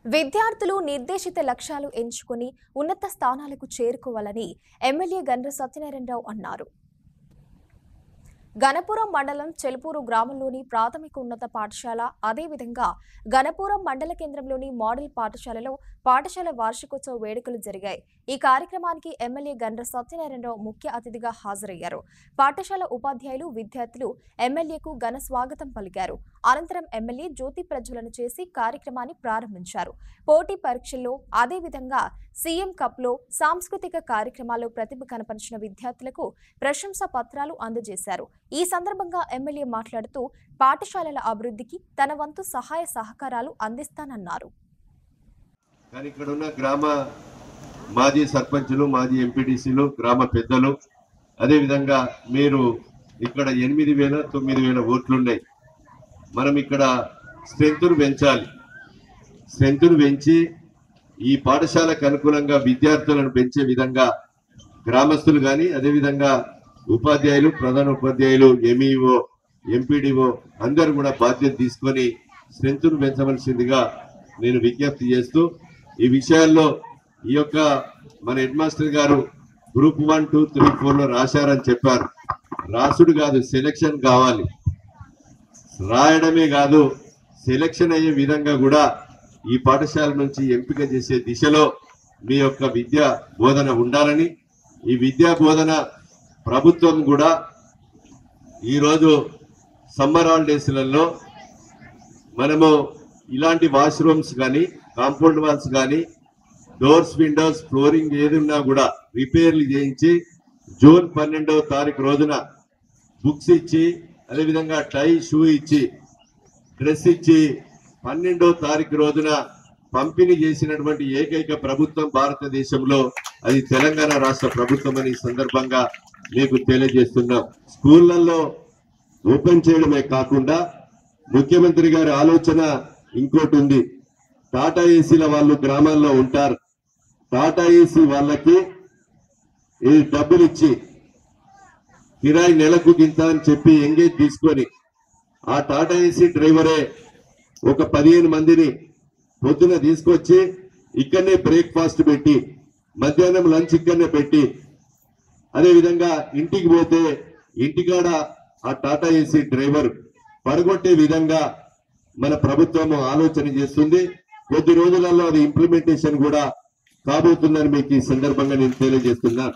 విద్యార్థులు నిర్దేశిత లక్ష్యాలు ఎంచుకొని ఉన్నత స్థానాలకు చేరుకోవాలని ఎమ్మెల్యే గండ్ర సత్యనారాయణరావు అన్నారు. గణపురం మండలం చెల్పూరు గ్రామంలోని ప్రాథమిక ఉన్నత పాఠశాల అదేవిధంగా గణపురం మండల కేంద్రంలోని మోడల్ పాఠశాలలో పాఠశాల వార్షికోత్సవ వేడుకలు జరిగాయి. ఈ కార్యక్రమానికి ఎమ్మెల్యే గండ్ర సత్యనారాయణరావు ముఖ్య అతిథిగా హాజరయ్యారు. పాఠశాల ఉపాధ్యాయులు, విద్యార్థులు ఎమ్మెల్యేకు ఘన స్వాగతం పలికారు. అనంతరం ఎమ్మెల్యే జ్యోతి ప్రజ్వలన చేసి కార్యక్రమాన్ని ప్రారంభించారు. పోటీ పరీక్షల్లో అదేవిధంగా సీఎం కప్లో సాంస్కృతిక కార్యక్రమాల్లో ప్రతిభ కనపరిచిన విద్యార్థులకు ప్రశంసా పత్రాలు అందజేశారు. ఈ సందర్భంగా ఎమ్మెల్యే మాట్లాడుతూ పాఠశాలల అభివృద్ధికి తన వంతు సహాయ సహకారాలు అందిస్తానన్నారు. ఇక్కడున్న గ్రామ మాజీ సర్పంచులు, మాజీ ఎంపీటీసీలు, గ్రామ పెద్దలు, అదేవిధంగా మీరు ఇక్కడ 8,000, 9,000 ఓట్లున్నాయి. మనం ఇక్కడ స్ట్రెంత్ను పెంచాలి. స్ట్రెంత్ను పెంచి ఈ పాఠశాలకు అనుకూలంగా విద్యార్థులను పెంచే విధంగా గ్రామస్తులు కానీ అదేవిధంగా ఉపాధ్యాయులు, ప్రధాన ఉపాధ్యాయులు, ఎంఈఓ, ఎంపీడీఓ అందరూ కూడా బాధ్యత తీసుకొని స్ట్రెంత్ను పెంచవలసిందిగా నేను విజ్ఞప్తి చేస్తూ, ఈ విషయాల్లో ఈ యొక్క మన హెడ్ మాస్టర్ గారు గ్రూప్ 1, 2, 3, 4లో రాశారని చెప్పారు. రాసుడు కాదు, సెలక్షన్ కావాలి. రాయడమే కాదు, సెలక్షన్ అయ్యే విధంగా కూడా ఈ పాఠశాల నుంచి ఎంపిక చేసే దిశలో మీ యొక్క విద్యా బోధన ఉండాలని, ఈ విద్యా బోధన ప్రభుత్వం కూడా ఈరోజు సమ్మర్ హాలిడేస్లలో మనము ఇలాంటి వాష్రూమ్స్ కానీ, కాంపౌండ్ వాల్స్ కానీ, డోర్స్, విండోస్, ఫ్లోరింగ్ ఏది ఉన్నా కూడా రిపేర్లు చేయించి జూన్ 12వ తారీఖు రోజున బుక్స్ ఇచ్చి, అదేవిధంగా టై, షూ ఇచ్చి, డ్రెస్ ఇచ్చి 12వ తారీఖు రోజున పంపిణీ చేసినటువంటి ఏకైక ప్రభుత్వం భారతదేశంలో అది తెలంగాణ రాష్ట్ర ప్రభుత్వం అని సందర్భంగా మీకు తెలియజేస్తున్నాం. స్కూళ్లలో ఓపెన్ చేయడమే కాకుండా ముఖ్యమంత్రి గారి ఆలోచన ఇంకోటి ఉంది. టాటా ఏసీల వాళ్ళు గ్రామాల్లో ఉంటారు. టాటా ఏసీ వాళ్ళకి ఈ డబ్బులు ఇచ్చి కిరాయి నెలకు గింత అని చెప్పి ఎంగేజ్ తీసుకొని ఆ టాటా ఏసీ డ్రైవరే ఒక 15 మందిని పొద్దున తీసుకొచ్చి ఇక్కడనే బ్రేక్ఫాస్ట్ పెట్టి, మధ్యాహ్నం లంచ్ ఇక్కడనే పెట్టి, అదేవిధంగా ఇంటికి పోతే ఇంటికాడ ఆ టాటా ఏసీ డ్రైవర్ పడగొట్టే విధంగా మన ప్రభుత్వం ఆలోచన చేస్తుంది. కొద్ది రోజులలో అది ఇంప్లిమెంటేషన్ కూడా కాబోతుందని మీకు ఈ సందర్భంగా నేను తెలియజేస్తున్నా.